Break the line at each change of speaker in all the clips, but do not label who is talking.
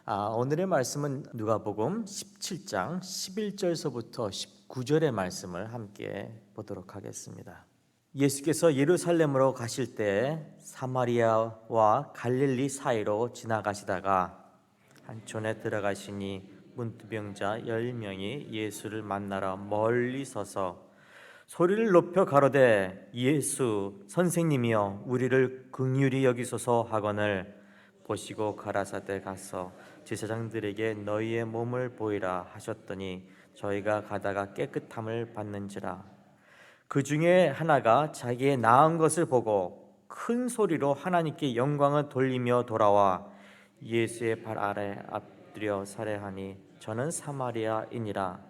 오늘의 말씀은 누가복음 17장 11절서부터 19절의 말씀을 함께 보도록 하겠습니다. 예수께서 예루살렘으로 가실 때 사마리아와 갈릴리 사이로 지나가시다가 한 촌에 들어가시니 문둥병자 10명이 예수를 만나러 멀리 서서 소리를 높여 가로되 예수 선생님이여 우리를 긍휼히 여기소서 하거늘 보시고 가라사대 가서 제사장들에게 너희의 몸을 보이라 하셨더니 저희가 가다가 깨끗함을 받는지라. 그 중에 하나가 자기의 나은 것을 보고 큰 소리로 하나님께 영광을 돌리며 돌아와 예수의 발 아래 엎드려 살해하니 저는 사마리아인이라.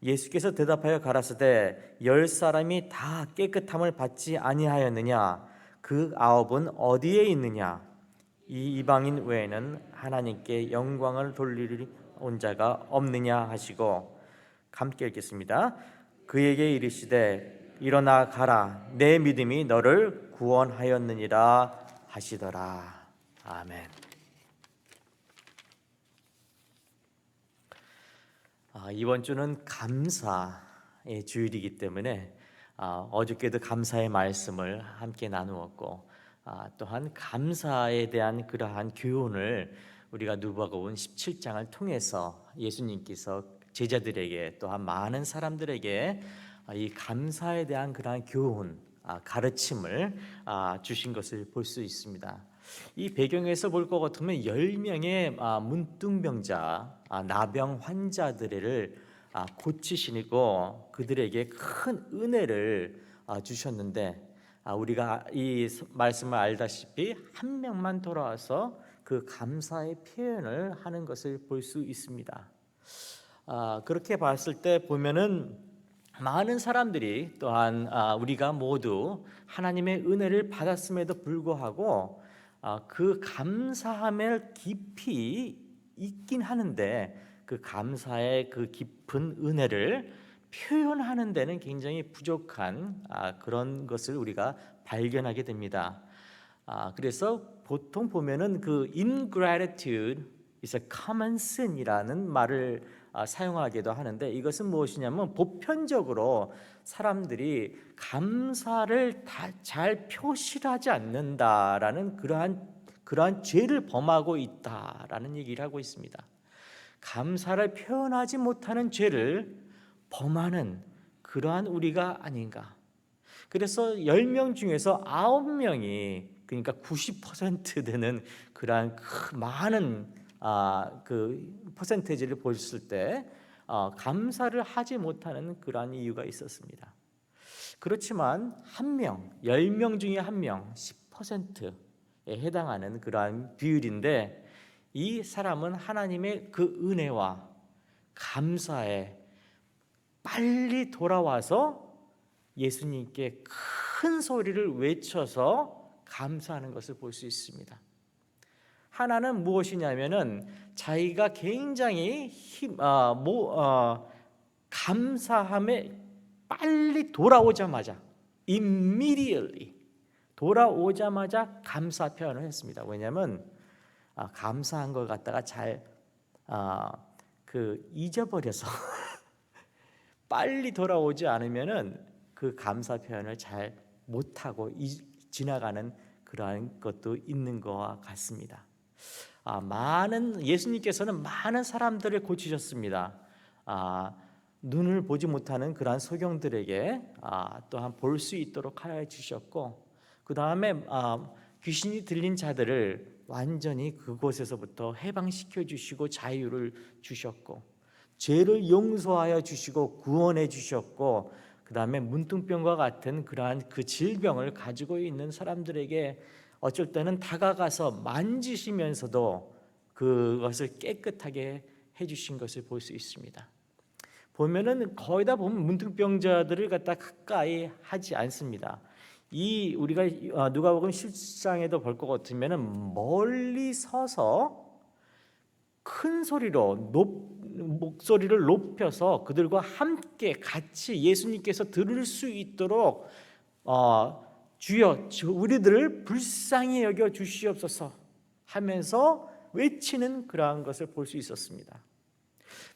예수께서 대답하여 가라사대 10사람이 다 깨끗함을 받지 아니하였느냐? 그 9은 어디에 있느냐? 이 이방인 외에는 하나님께 영광을 돌리리 온 자가 없느냐 하시고, 함께 읽겠습니다. 그에게 이르시되 일어나 가라 내 믿음이 너를 구원하였느니라 하시더라. 아멘. 이번 주는 감사의 주일이기 때문에 어저께도 감사의 말씀을 함께 나누었고, 또한 감사에 대한 그러한 교훈을 우리가 누가복음 17장을 통해서 예수님께서 제자들에게 또한 많은 사람들에게 이 감사에 대한 그러한 교훈, 가르침을 주신 것을 볼 수 있습니다. 이 배경에서 볼 것 같으면 10명의 문둥병자, 나병 환자들을 고치시고 그들에게 큰 은혜를 주셨는데, 우리가 이 말씀을 알다시피 한 명만 돌아와서 그 감사의 표현을 하는 것을 볼 수 있습니다. 그렇게 봤을 때 보면은 많은 사람들이 또한 우리가 모두 하나님의 은혜를 받았음에도 불구하고 그 감사함을 깊이 있긴 하는데 그 감사의 그 깊은 은혜를 표현하는 데는 굉장히 부족한 그런 것을 우리가 발견하게 됩니다. 그래서 보통 보면은 그 ingratitude is a common sin이라는 말을 사용하기도 하는데, 이것은 무엇이냐면 보편적으로 사람들이 감사를 잘 표시하지 않는다라는 그러한 죄를 범하고 있다라는 얘기를 하고 있습니다. 감사를 표현하지 못하는 죄를 범하는 그러한 우리가 아닌가. 그래서 10명 중에서 9명이, 그러니까 90% 되는 그러한 많은 그 퍼센테이지를 보셨을 때 감사를 하지 못하는 그러한 이유가 있었습니다. 그렇지만 한 명, 10명 중에 한 명, 10%에 해당하는 그러한 비율인데, 이 사람은 하나님의 그 은혜와 감사에 빨리 돌아와서 예수님께 큰 소리를 외쳐서 감사하는 것을 볼 수 있습니다. 하나는 무엇이냐면은 자기가 굉장히 감사함에 빨리 돌아오자마자 immediately 돌아오자마자 감사 표현을 했습니다. 왜냐하면 감사한 걸 갖다가 잘 잊어버려서 빨리 돌아오지 않으면은 그 감사 표현을 잘 못하고 지나가는 그러한 것도 있는 것과 같습니다. 예수님께서는 많은 사람들을 고치셨습니다. 눈을 보지 못하는 그러한 소경들에게 또한 볼 수 있도록 하여 주셨고, 그 다음에 귀신이 들린 자들을 완전히 그곳에서부터 해방시켜 주시고 자유를 주셨고, 죄를 용서하여 주시고 구원해 주셨고, 그 다음에 문둥병과 같은 그러한 그 질병을 가지고 있는 사람들에게 어쩔 때는 다가가서 만지시면서도 그것을 깨끗하게 해주신 것을 볼 수 있습니다. 보면은 거의 다 보면 문둥병자들을 갖다 가까이 하지 않습니다. 우리가 누가복음 17장에도 볼 것 같으면은 멀리 서서 큰 소리로 목소리를 높여서 그들과 함께 같이 예수님께서 들을 수 있도록 주여 우리들을 불쌍히 여겨 주시옵소서 하면서 외치는 그러한 것을 볼 수 있었습니다.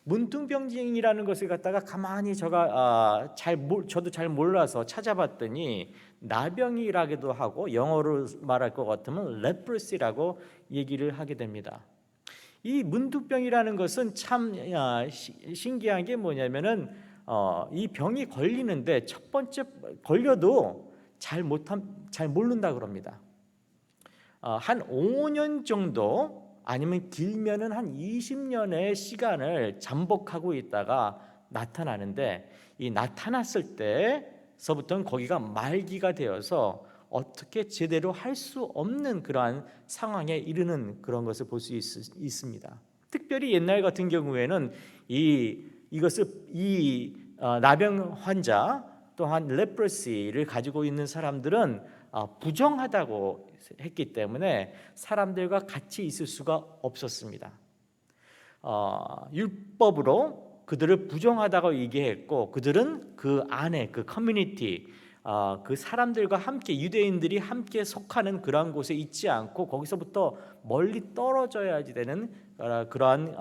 문둥병이라는 것을 갖다가 가만히 저도 잘 몰라서 찾아봤더니 나병이라기도 하고 영어로 말할 것 같으면 leprosy라고 얘기를 하게 됩니다. 이 문둥병이라는 것은 참 신기한 게 뭐냐면은 이 병이 걸리는데 첫 번째 걸려도 잘 모른다 그럽니다. 한 5년 정도 아니면 길면은 한 20년의 시간을 잠복하고 있다가 나타나는데, 이 나타났을 때서부터는 거기가 말기가 되어서 어떻게 제대로 할 수 없는 그러한 상황에 이르는 그런 것을 볼 수 있습니다. 특별히 옛날 같은 경우에는 이 나병 환자 또한 레프러시를 가지고 있는 사람들은 부정하다고 했기 때문에 사람들과 같이 있을 수가 없었습니다. 율법으로 그들을 부정하다고 얘기했고, 그들은 그 안에 그 커뮤니티, 그 사람들과 함께, 유대인들이 함께 속하는 그러한 곳에 있지 않고 거기서부터 멀리 떨어져야지 되는 그러한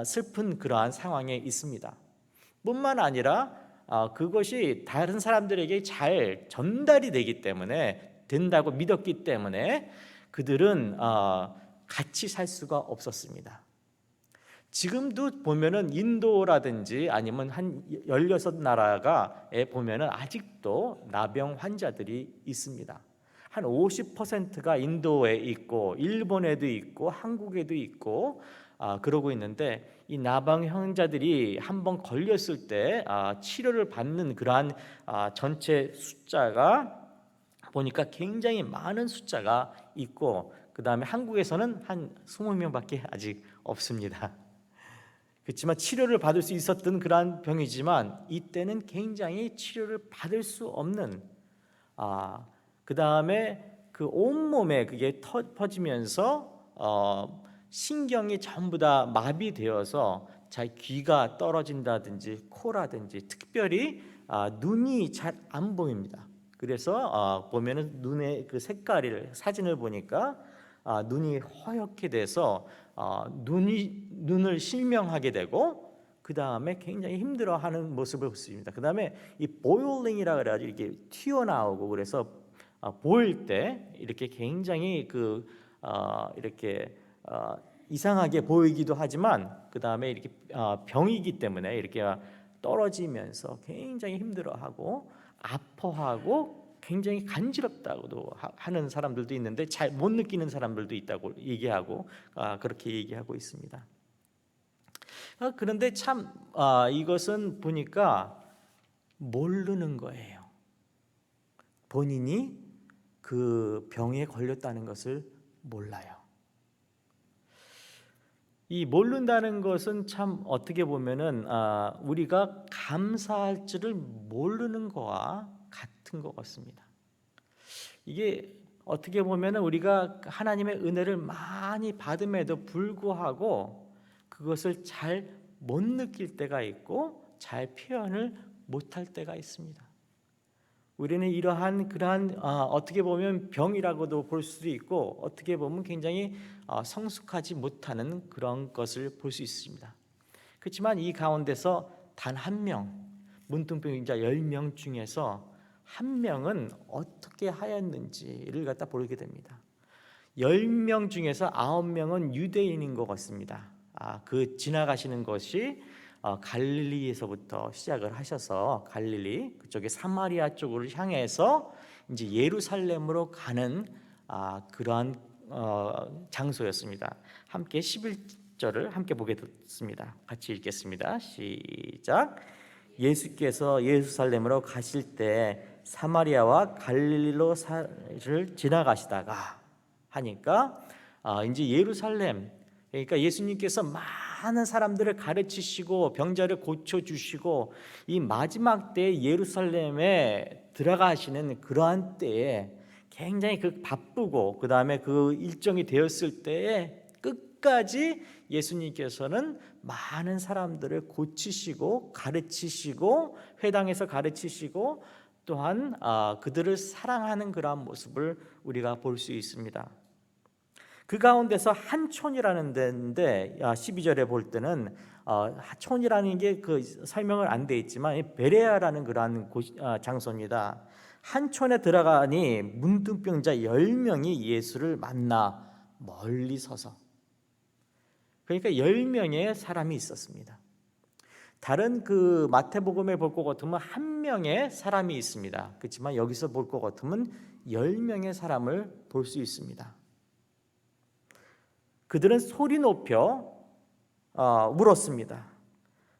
슬픈 그러한 상황에 있습니다. 뿐만 아니라 그것이 다른 사람들에게 잘 전달이 된다고 믿었기 때문에 그들은 같이 살 수가 없었습니다. 지금도 보면은 인도라든지 아니면 한 16나라가에 보면은 아직도 나병 환자들이 있습니다. 한 50%가 인도에 있고 일본에도 있고 한국에도 있고 그러고 있는데, 이 나병 환자들이 한번 걸렸을 때 치료를 받는 그러한 전체 숫자가 보니까 굉장히 많은 숫자가 있고, 그 다음에 한국에서는 한 20명밖에 아직 없습니다. 그렇지만 치료를 받을 수 있었던 그러한 병이지만 이때는 굉장히 치료를 받을 수 없는, 그 다음에 그 온몸에 그게 퍼지면서 신경이 전부 다 마비되어서 자기 귀가 떨어진다든지 코라든지, 특별히 눈이 잘 안 보입니다. 그래서 보면은 눈의 그 색깔을 사진을 보니까 눈이 허옇게 돼서 눈을 실명하게 되고, 그 다음에 굉장히 힘들어하는 모습을 볼 수 있습니다. 그 다음에 이 보일링이라 그래가지고 이렇게 튀어나오고, 그래서 보일 때 이렇게 굉장히 이렇게 이상하게 보이기도 하지만, 그 다음에 이렇게 병이기 때문에 이렇게 떨어지면서 굉장히 힘들어하고 아파하고 굉장히 간지럽다고도 하는 사람들도 있는데 잘 못 느끼는 사람들도 있다고 얘기하고 그렇게 얘기하고 있습니다. 그런데 참 이것은 보니까 모르는 거예요. 본인이 그 병에 걸렸다는 것을 몰라요. 이 모른다는 것은 참 어떻게 보면은 우리가 감사할 줄을 모르는 거와 같은 것 같습니다. 이게 어떻게 보면은 우리가 하나님의 은혜를 많이 받음에도 불구하고 그것을 잘 못 느낄 때가 있고 잘 표현을 못할 때가 있습니다. 우리는 이러한 그러한 어떻게 보면 병이라고도 볼 수도 있고, 어떻게 보면 굉장히 성숙하지 못하는 그런 것을 볼 수 있습니다. 그렇지만 이 가운데서 단 한 명, 문둥병자 10명 중에서 한 명은 어떻게 하였는지를 갖다 보게 됩니다. 10명 중에서 9명은 유대인인 것 같습니다. 그 지나가시는 것이 갈릴리에서부터 시작을 하셔서 갈릴리 그쪽에 사마리아 쪽으로 향해서 이제 예루살렘으로 가는 그러한 장소였습니다. 함께 11절을 함께 보겠습니다. 같이 읽겠습니다. 시작. 예수께서 예루살렘으로 가실 때 사마리아와 갈릴리로를 지나가시다가 하니까 이제 예루살렘, 그러니까 예수님께서 많은 사람들을 가르치시고 병자를 고쳐주시고 이 마지막 때에 예루살렘에 들어가시는 그러한 때에 굉장히 바쁘고 그 다음에 그 일정이 되었을 때에 끝까지 예수님께서는 많은 사람들을 고치시고 가르치시고 회당에서 가르치시고 또한 그들을 사랑하는 그러한 모습을 우리가 볼 수 있습니다. 그 가운데서 한촌이라는 데인데 12절에 볼 때는 촌이라는 게 그 설명을 안 돼 있지만 베레아라는 그러한 장소입니다. 한촌에 들어가니 문둥병자 10명이 예수를 만나 멀리 서서, 그러니까 10명의 사람이 있었습니다. 다른 그 마태복음에 볼 것 같으면 한 명의 사람이 있습니다. 그렇지만 여기서 볼 것 같으면 10명의 사람을 볼 수 있습니다. 그들은 소리 높여 물었습니다.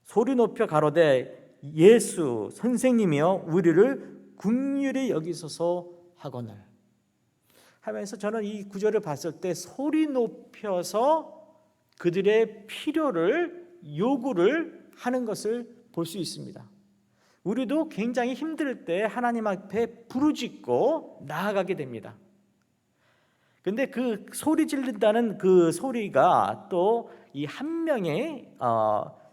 소리 높여 가로되 예수 선생님이여 우리를 긍휼히 여기소서 하거늘 하면서, 저는 이 구절을 봤을 때 소리 높여서 그들의 필요를 요구를 하는 것을 볼 수 있습니다. 우리도 굉장히 힘들 때 하나님 앞에 부르짖고 나아가게 됩니다. 근데 그 소리 지른다는 그 소리가 또 이 한 명의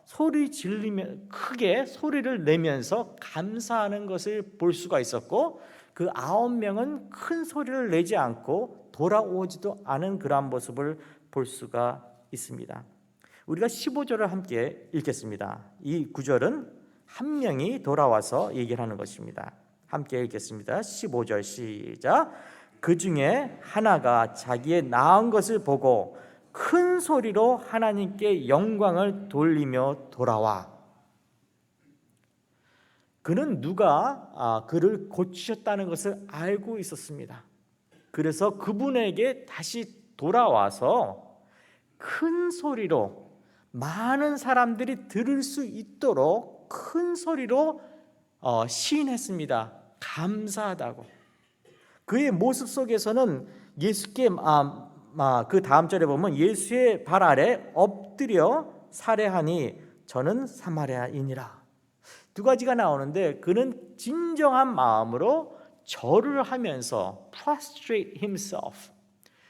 소리 지르며 크게 소리를 내면서 감사하는 것을 볼 수가 있었고, 그 9명은 큰 소리를 내지 않고 돌아오지도 않은 그러한 모습을 볼 수가 있습니다. 우리가 15절을 함께 읽겠습니다. 이 구절은 한 명이 돌아와서 얘기를 하는 것입니다. 함께 읽겠습니다. 15절 시작. 그 중에 하나가 자기의 나은 것을 보고 큰 소리로 하나님께 영광을 돌리며 돌아와. 그는 누가 그를 고치셨다는 것을 알고 있었습니다. 그래서 그분에게 다시 돌아와서 큰 소리로, 많은 사람들이 들을 수 있도록 큰 소리로 시인했습니다. 감사하다고. 그의 모습 속에서는 예수께 그 다음 절에 보면 예수의 발 아래 엎드려 살해하니 저는 사마리아인이라. 두 가지가 나오는데, 그는 진정한 마음으로 절을 하면서 prostrate himself,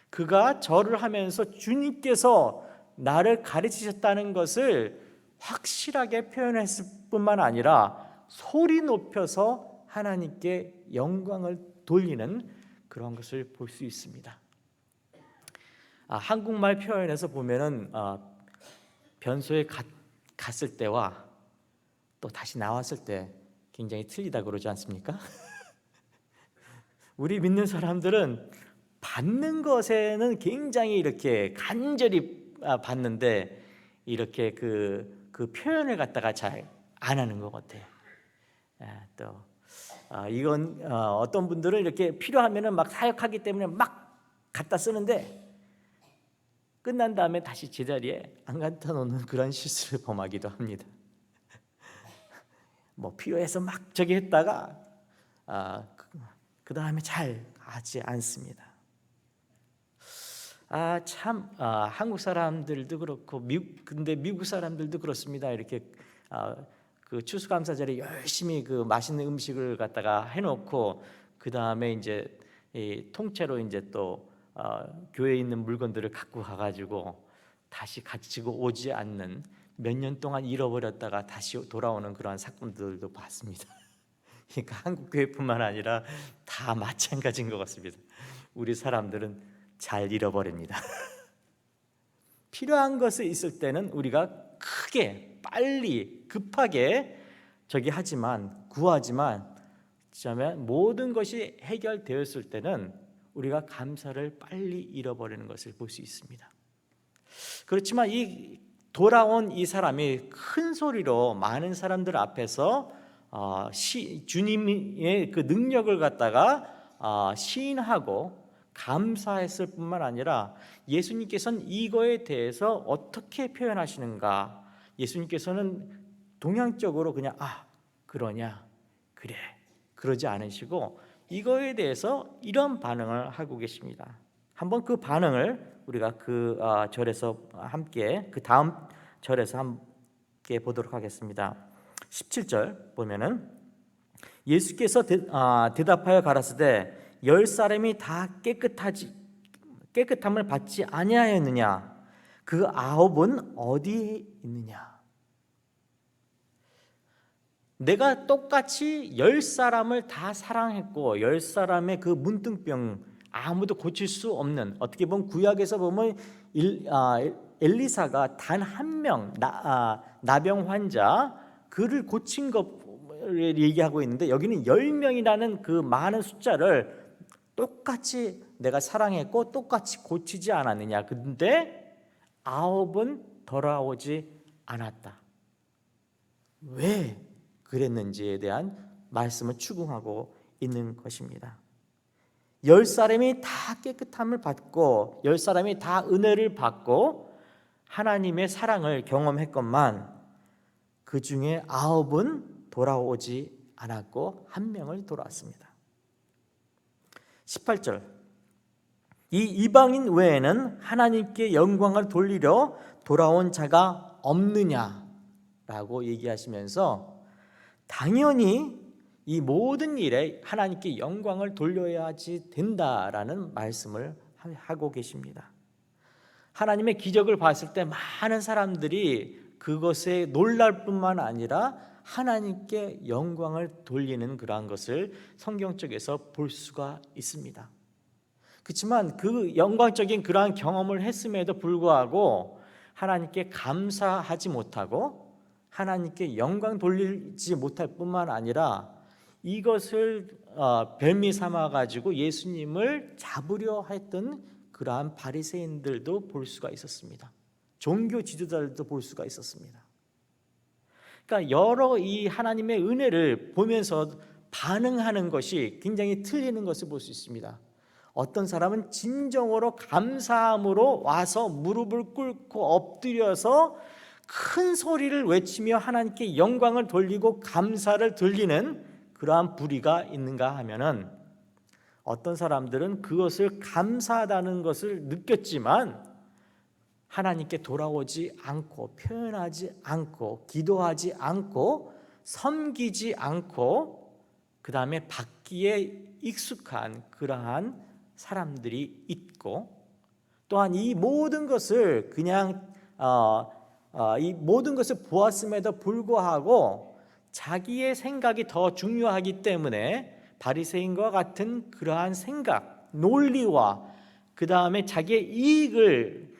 그가 절을 하면서 주님께서 나를 가르치셨다는 것을 확실하게 표현했을 뿐만 아니라 소리 높여서 하나님께 영광을 돌리는 그런 것을 볼 수 있습니다. 한국말 표현에서 보면은 변소에 갔을 때와 또 다시 나왔을 때 굉장히 틀리다 그러지 않습니까? 우리 믿는 사람들은 받는 것에는 굉장히 이렇게 간절히 받는데, 이렇게 그 표현을 갖다가 잘 안 하는 것 같아요. 또 이건 어떤 분들은 이렇게 필요하면은 막 사역하기 때문에 막 갖다 쓰는데 끝난 다음에 다시 제자리에 안 갖다 놓는 그런 실수를 범하기도 합니다. 뭐 필요해서 막 저기 했다가 그 다음에 잘 하지 않습니다. 참 한국 사람들도 그렇고 근데 미국 사람들도 그렇습니다. 이렇게 그 추수감사절에 열심히 그 맛있는 음식을 갖다가 해놓고 그 다음에 이제 통째로 이제 또 교회에 있는 물건들을 갖고 가가지고 다시 가지고 오지 않는, 몇 년 동안 잃어버렸다가 다시 돌아오는 그러한 사건들도 봤습니다. 그러니까 한국 교회뿐만 아니라 다 마찬가지인 것 같습니다. 우리 사람들은 잘 잃어버립니다. 필요한 것이 있을 때는 우리가 크게 빨리 급하게 구하지만 모든 것이 해결되었을 때는 우리가 감사를 빨리 잃어버리는 것을 볼 수 있습니다. 그렇지만 이 돌아온 이 사람이 큰 소리로 많은 사람들 앞에서 주님의 그 능력을 갖다가 시인하고 감사했을 뿐만 아니라 예수님께서는 이거에 대해서 어떻게 표현하시는가, 예수님께서는 동양적으로 그냥 그러냐, 그래, 그러지 않으시고 이거에 대해서 이런 반응을 하고 계십니다. 한번 그 반응을 우리가 그 절에서 함께, 그 다음 절에서 함께 보도록 하겠습니다. 17절 보면은 예수께서 대답하여 가라사대 10사람이 다 깨끗함을 받지 아니하였느냐? 그 9은 어디에 있느냐? 내가 똑같이 10사람을 다 사랑했고 10사람의 그 문둥병 아무도 고칠 수 없는, 어떻게 보면 구약에서 보면 엘리사가 단 한 명 나병 환자 그를 고친 것을 얘기하고 있는데, 여기는 10명이라는 그 많은 숫자를 똑같이 내가 사랑했고 똑같이 고치지 않았느냐. 근데 9은 돌아오지 않았다. 왜 그랬는지에 대한 말씀을 추궁하고 있는 것입니다. 10사람이 다 깨끗함을 받고 10사람이 다 은혜를 받고 하나님의 사랑을 경험했건만 그 중에 9은 돌아오지 않았고 1명을 돌아왔습니다. 18절, 이 이방인 외에는 하나님께 영광을 돌리려 돌아온 자가 없느냐라고 얘기하시면서 당연히 이 모든 일에 하나님께 영광을 돌려야지 된다라는 말씀을 하고 계십니다. 하나님의 기적을 봤을 때 많은 사람들이 그것에 놀랄 뿐만 아니라 하나님께 영광을 돌리는 그러한 것을 성경적에서 볼 수가 있습니다. 그렇지만 그 영광적인 그러한 경험을 했음에도 불구하고 하나님께 감사하지 못하고 하나님께 영광 돌리지 못할 뿐만 아니라 이것을 별미 삼아 가지고 예수님을 잡으려 했던 그러한 바리새인들도 볼 수가 있었습니다. 종교 지도자들도 볼 수가 있었습니다. 그러니까 여러 이 하나님의 은혜를 보면서 반응하는 것이 굉장히 틀리는 것을 볼 수 있습니다. 어떤 사람은 진정으로 감사함으로 와서 무릎을 꿇고 엎드려서 큰 소리를 외치며 하나님께 영광을 돌리고 감사를 돌리는 그러한 부리가 있는가 하면은, 어떤 사람들은 그것을 감사하다는 것을 느꼈지만 하나님께 돌아오지 않고 표현하지 않고 기도하지 않고 섬기지 않고 그 다음에 받기에 익숙한 그러한 사람들이 있고, 또한 이 모든 것을 그냥 이 모든 것을 보았음에도 불구하고 자기의 생각이 더 중요하기 때문에 바리새인과 같은 그러한 생각, 논리와 그 다음에 자기의 이익을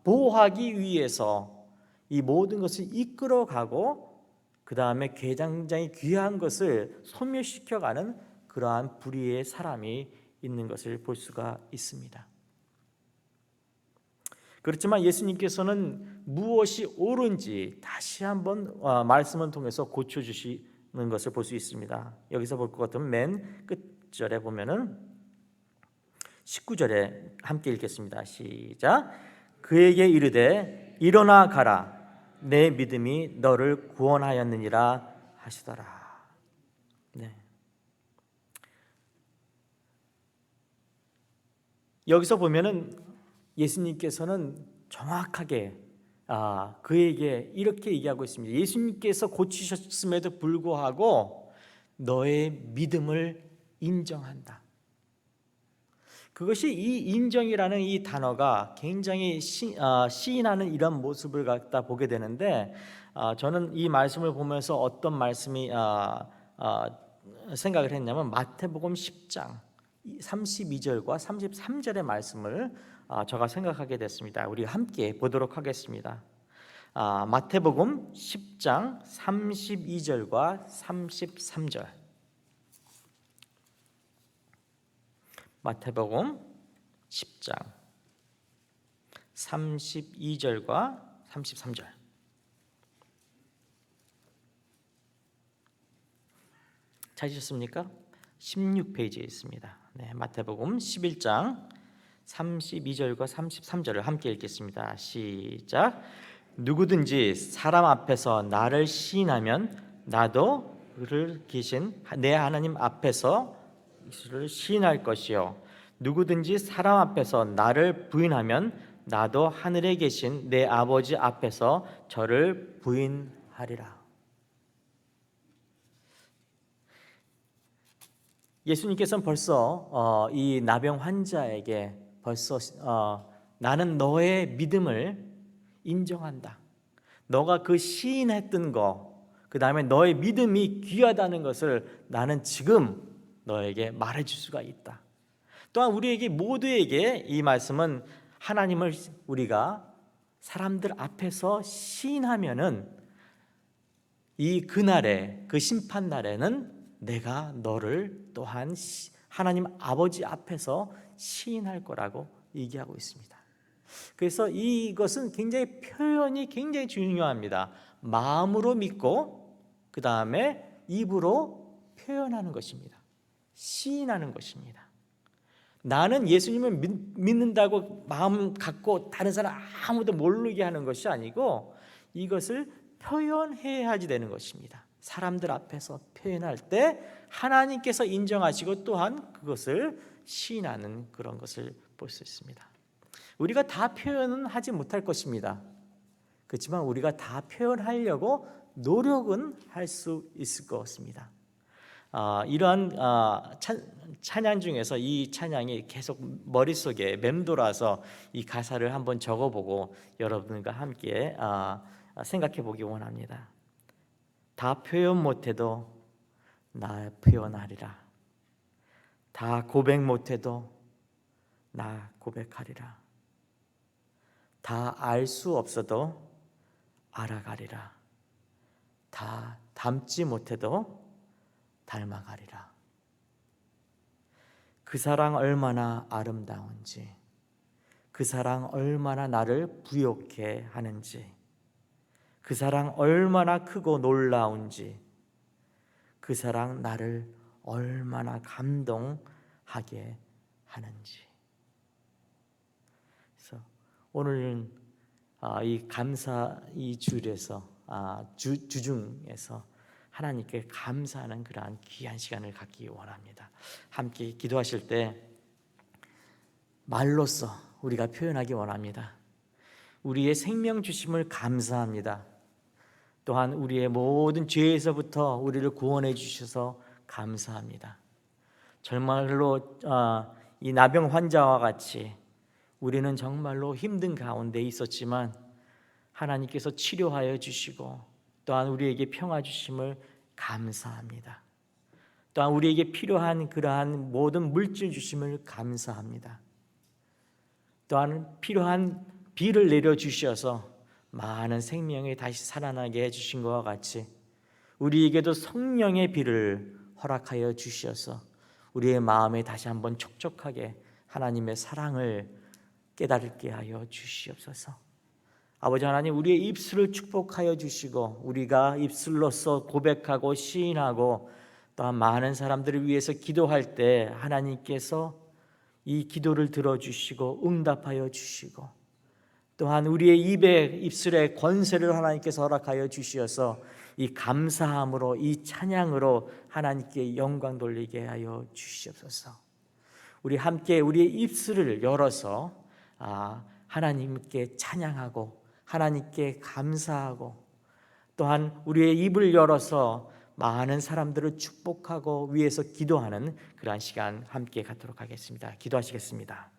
보호하기 위해서 이 모든 것을 이끌어가고 그 다음에 굉장히 귀한 것을 소멸시켜가는 그러한 불의의 사람이 있는 것을 볼 수가 있습니다. 그렇지만 예수님께서는 무엇이 옳은지 다시 한번 말씀을 통해서 고쳐주시는 것을 볼 수 있습니다. 여기서 볼 것 같으면 맨 끝절에 보면은 19절에 함께 읽겠습니다. 시작. 그에게 이르되 일어나 가라, 내 믿음이 너를 구원하였느니라 하시더라. 네. 여기서 보면은 예수님께서는 정확하게 그에게 이렇게 얘기하고 있습니다. 예수님께서 고치셨음에도 불구하고 너의 믿음을 인정한다. 그것이 이 인정이라는 이 단어가 굉장히 시인하는 이런 모습을 갖다 보게 되는데, 저는 이 말씀을 보면서 어떤 말씀이 생각을 했냐면 마태복음 10장 32절과 33절의 말씀을 제가 생각하게 됐습니다. 우리 함께 보도록 하겠습니다. 마태복음 10장 32절과 33절. 마태복음 10장 32절과 33절. 찾으셨습니까? 16페이지에 있습니다. 네, 마태복음 11장 32절과 33절을 함께 읽겠습니다. 시작. 누구든지 사람 앞에서 나를 시인하면 나도 그를 계신 내 하나님 앞에서 그를 시인할 것이요, 누구든지 사람 앞에서 나를 부인하면 나도 하늘에 계신 내 아버지 앞에서 저를 부인하리라. 예수님께서는 벌써 이 나병 환자에게 벌써 나는 너의 믿음을 인정한다. 너가 그 시인했던 거, 그 다음에 너의 믿음이 귀하다는 것을 나는 지금 너에게 말해줄 수가 있다. 또한 우리에게 모두에게 이 말씀은 하나님을 우리가 사람들 앞에서 시인하면은 이 그날에 그 심판 날에는 내가 너를 또한 하나님 아버지 앞에서 시인할 거라고 얘기하고 있습니다. 그래서 이것은 굉장히 표현이 굉장히 중요합니다. 마음으로 믿고 그 다음에 입으로 표현하는 것입니다. 시인하는 것입니다. 나는 예수님을 믿는다고 마음 갖고 다른 사람 아무도 모르게 하는 것이 아니고 이것을 표현해야 되는 것입니다. 사람들 앞에서 표현할 때 하나님께서 인정하시고 또한 그것을 시인하는 그런 것을 볼 수 있습니다. 우리가 다 표현은 하지 못할 것입니다. 그렇지만 우리가 다 표현하려고 노력은 할 수 있을 것 같습니다. 이러한 찬양 중에서 이 찬양이 계속 머릿속에 맴돌아서 이 가사를 한번 적어보고 여러분과 함께 생각해 보기 원합니다. 다 표현 못해도 나 표현하리라. 다 고백 못해도 나 고백하리라. 다 알 수 없어도 알아가리라. 다 닮지 못해도 닮아가리라. 그 사랑 얼마나 아름다운지, 그 사랑 얼마나 나를 부욕해 하는지, 그 사랑 얼마나 크고 놀라운지, 그 사랑 나를 얼마나 감동하게 하는지. 그래서 오늘은 이 감사 이 주일에서 주중에서 하나님께 감사하는 그러한 귀한 시간을 갖기 원합니다. 함께 기도하실 때 말로써 우리가 표현하기 원합니다. 우리의 생명 주심을 감사합니다. 또한 우리의 모든 죄에서부터 우리를 구원해 주셔서 감사합니다. 정말로 이 나병 환자와 같이 우리는 정말로 힘든 가운데 있었지만 하나님께서 치료하여 주시고 또한 우리에게 평화 주심을 감사합니다. 또한 우리에게 필요한 그러한 모든 물질 주심을 감사합니다. 또한 필요한 비를 내려 주셔서 많은 생명이 다시 살아나게 해주신 것과 같이 우리에게도 성령의 비를 허락하여 주셔서 우리의 마음에 다시 한번 촉촉하게 하나님의 사랑을 깨달게 하여 주시옵소서. 아버지 하나님, 우리의 입술을 축복하여 주시고 우리가 입술로서 고백하고 시인하고 또한 많은 사람들을 위해서 기도할 때 하나님께서 이 기도를 들어주시고 응답하여 주시고 또한 우리의 입술의 권세를 하나님께서 허락하여 주시어서 이 감사함으로 이 찬양으로 하나님께 영광 돌리게 하여 주시옵소서. 우리 함께 우리의 입술을 열어서 하나님께 찬양하고 하나님께 감사하고 또한 우리의 입을 열어서 많은 사람들을 축복하고 위해서 기도하는 그러한 시간 함께 갖도록 하겠습니다. 기도하시겠습니다.